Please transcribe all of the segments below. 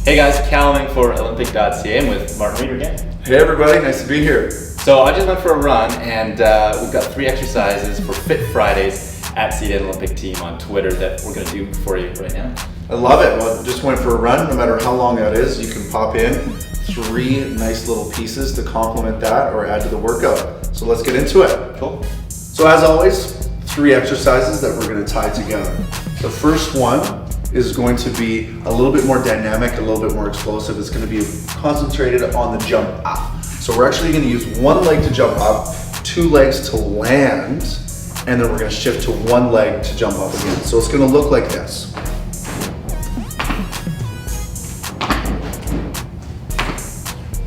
Hey guys, Callum for Olympic.ca and with Martin Reader again. Hey everybody, nice to be here. So I just went for a run and we've got 3 exercises for Fit Fridays at Seated Olympic Team on Twitter that we're going to do for you right now. I love it. Well, just went for a run, no matter how long that is, you can pop in 3 nice little pieces to complement that or add to the workout. So let's get into it. Cool. So as always, 3 exercises that we're going to tie together. The first one is going to be a little bit more dynamic, a little bit more explosive. It's going to be concentrated on the jump up. So we're actually going to use one leg to jump up, 2 legs to land, and then we're going to shift to 1 leg to jump up again. So it's going to look like this.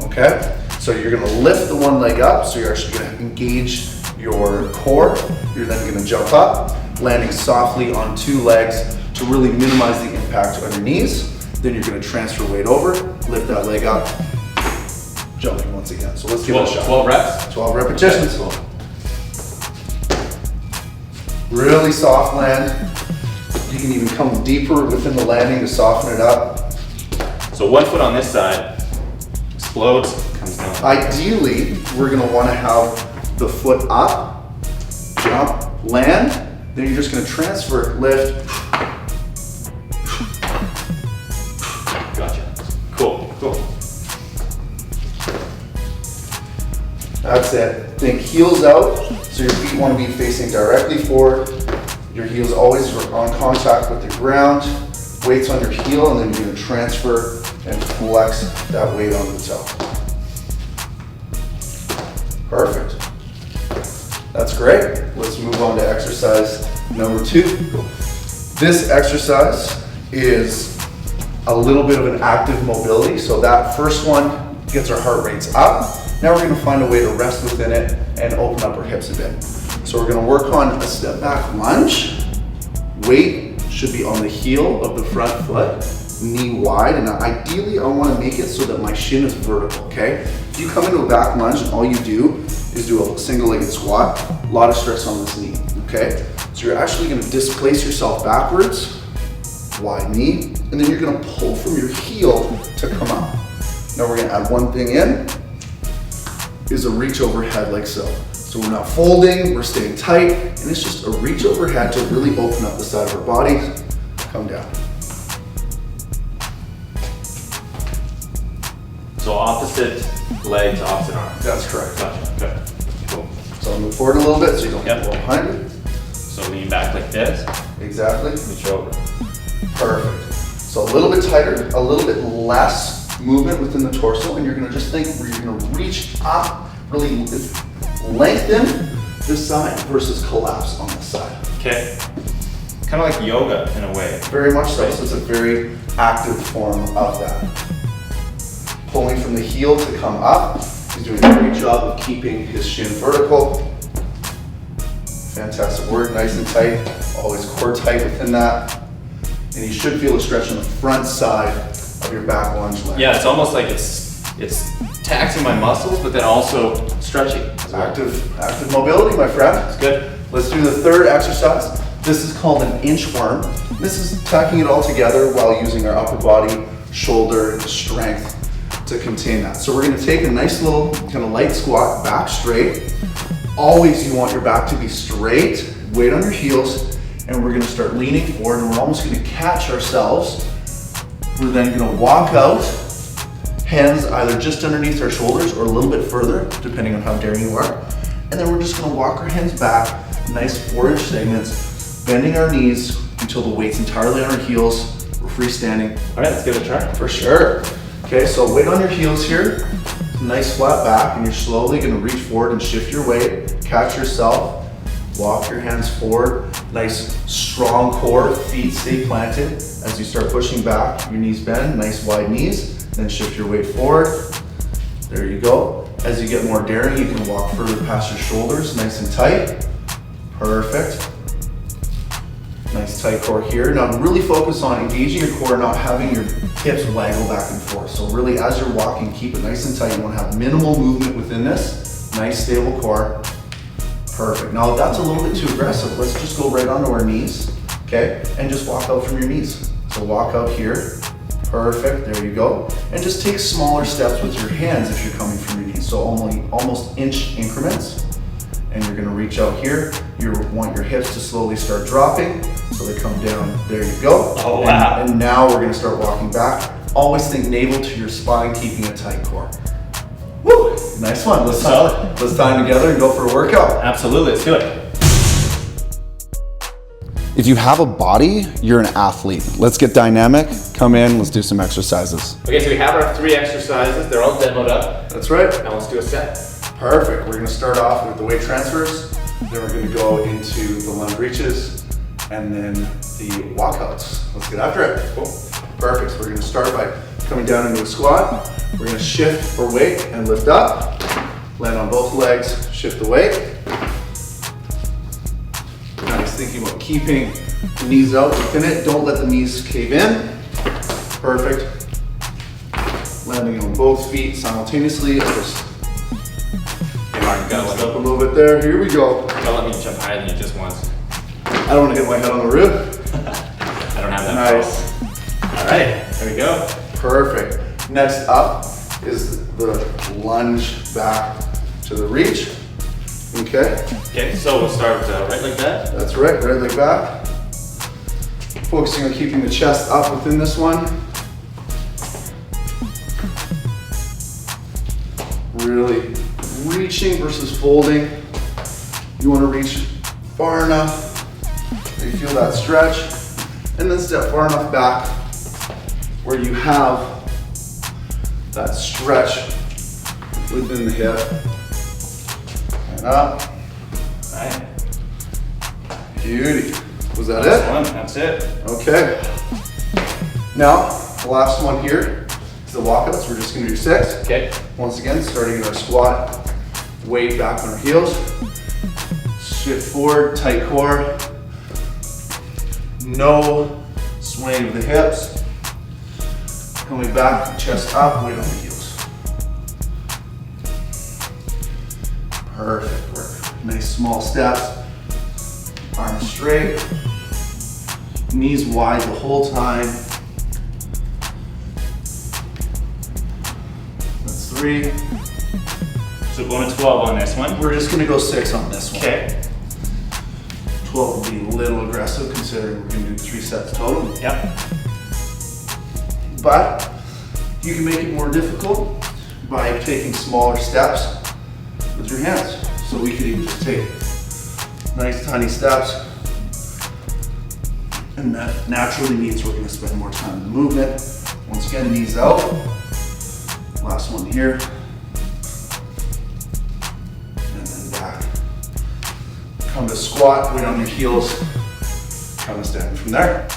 Okay, so you're going to lift the 1 leg up, so you're actually going to engage your core. You're then going to jump up, landing softly on 2 legs to really minimize the impact on your knees. Then you're going to transfer weight over, lift that leg up, jumping once again. So let's give it a shot. 12 reps? 12 repetitions. Cool. Really soft land. You can even come deeper within the landing to soften it up. So 1 foot on this side, explodes, comes down. Ideally, we're going to want to have the foot up, jump, land. Then you're just going to transfer, lift. Gotcha. Cool, cool. That's it. Think heels out, so your feet want to be facing directly forward. Your heels always are on contact with the ground. Weight's on your heel, and then you're going to transfer and flex that weight on the toe. Perfect. That's great. Let's move on to exercise number 2. This exercise is a little bit of an active mobility. So that first one gets our heart rates up. Now we're going to find a way to rest within it and open up our hips a bit. So we're going to work on a step back lunge. Weight should be on the heel of the front foot, knee wide, and ideally I want to make it so that my shin is vertical, okay? If you come into a back lunge and all you do is do a single-legged squat, a lot of stress on this knee, okay? So you're actually going to displace yourself backwards, wide knee, and then you're going to pull from your heel to come up. Now we're going to add one thing in, is a reach overhead like so. So we're not folding, we're staying tight, and it's just a reach overhead to really open up the side of our body. Come down. So opposite leg to opposite arm. That's correct. Gotcha, okay. Cool. So I'll move forward a little bit so you don't Yep. go behind me. So lean back like this, Exactly. reach over. Perfect. So a little bit tighter, a little bit less movement within the torso, and you're gonna just think where you're gonna reach up, really lengthen this side versus collapse on this side. Okay. Kind of like yoga in a way. Very much so. So it's a very active form of that. Pulling from the heel to come up. He's doing a great job of keeping his shin vertical. Fantastic work, nice and tight. Always core tight within that. And you should feel a stretch on the front side of your back lunge leg. Yeah, it's almost like it's taxing my muscles, but then also stretching as well. Active mobility, my friend. It's good. Let's do the third exercise. This is called an inchworm. This is tacking it all together while using our upper body, shoulder strength to contain that. So we're going to take a nice little kind of light squat, back straight. Always you want your back to be straight, weight on your heels, and we're going to start leaning forward, and we're almost going to catch ourselves. We're then going to walk out, hands either just underneath our shoulders or a little bit further, depending on how daring you are. And then we're just going to walk our hands back, nice 4-inch segments, bending our knees until the weight's entirely on our heels. We're freestanding. All right, let's give it a try. For sure. Okay, so weight on your heels here, nice flat back, and you're slowly going to reach forward and shift your weight, catch yourself, walk your hands forward, nice strong core, feet stay planted. As you start pushing back, your knees bend, nice wide knees, then shift your weight forward. There you go. As you get more daring, you can walk further past your shoulders, nice and tight. Perfect. Nice tight core here. Now really focus on engaging your core, not having your hips waggle back and forth. So really as you're walking, keep it nice and tight. You want to have minimal movement within this. Nice stable core. Perfect. Now if that's a little bit too aggressive, let's just go right onto our knees, okay? And just walk out from your knees. So walk out here. Perfect, there you go. And just take smaller steps with your hands if you're coming from your knees. So only almost inch increments. And you're gonna reach out here. You want your hips to slowly start dropping. So they come down, there you go. Oh, wow. And now we're gonna start walking back. Always think navel to your spine, keeping a tight core. Woo, nice one. Let's time together and go for a workout. Absolutely, let's do it. If you have a body, you're an athlete. Let's get dynamic. Come in, let's do some exercises. Okay, so we have our 3 exercises. They're all demoed up. That's right. Now let's do a set. Perfect. We're gonna start off with the weight transfers. Then we're gonna go into the lunge reaches and then the walkouts. Let's get after it. Cool. Perfect. So we're gonna start by coming down into a squat. We're gonna shift for weight and lift up. Land on both legs, shift the weight. Nice, thinking about keeping the knees out within it. Don't let the knees cave in. Perfect. Landing on both feet simultaneously. Just Gotta up a little bit there. Here we go. let me jump higher than you just once. I don't want to hit my head on the roof. I don't have that. Nice. All right, there we go. Perfect. Next up is the lunge back to the reach. Okay. Okay, so we'll start right like that. That's right. Right leg back. Focusing on keeping the chest up within this one. Really reaching versus folding. You want to reach far enough that you feel that stretch, and then step far enough back where you have that stretch within the hip. And up. All right. Beauty. Was that Last it? one, that's it. Okay. Now, the last one here is the walkouts. We're just going to do 6. Okay. Once again, starting in our squat, weight back on our heels. Shift forward, tight core. No swaying of the hips. Coming back, chest up, weight on the heels. Perfect work. Nice small steps. Arms straight. Knees wide the whole time. That's 3. So going to 12 on this one. We're just gonna go 6 on this one. Okay. 12 will be a little aggressive considering we're gonna do 3 sets total. Yep. But you can make it more difficult by taking smaller steps with your hands. So we could even just take nice tiny steps. And that naturally means we're gonna spend more time in the movement. Once again, knees out. Last one here. And then back. Come to squat, weight on your heels. Come to stand from there.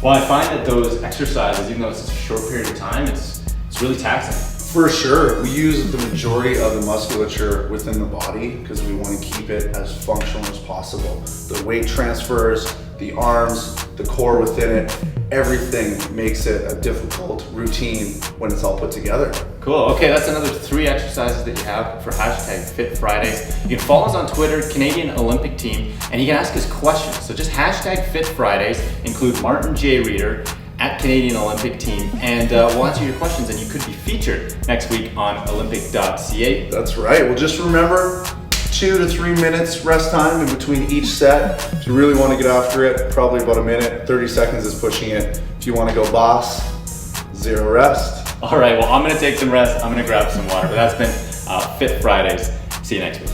Well, I find that those exercises, even though it's a short period of time, it's really taxing. For sure, we use the majority of the musculature within the body because we want to keep it as functional as possible. The weight transfers, the arms, the core within it, everything makes it a difficult routine when it's all put together. Cool. Okay, that's another 3 exercises that you have for #FitFridays. You can follow us on Twitter, Canadian Olympic Team, and you can ask us questions. So just #FitFridays, include Martin J. Reader, at Canadian Olympic Team, and we'll answer your questions, and you could be featured next week on Olympic.ca. That's right. Well, just remember 2 to 3 minutes rest time in between each set. If you really want to get after it, probably about a minute. 30 seconds is pushing it. If you want to go boss, 0 rest. All right, well, I'm going to take some rest. I'm going to grab some water, but that's been Fit Fridays. See you next week.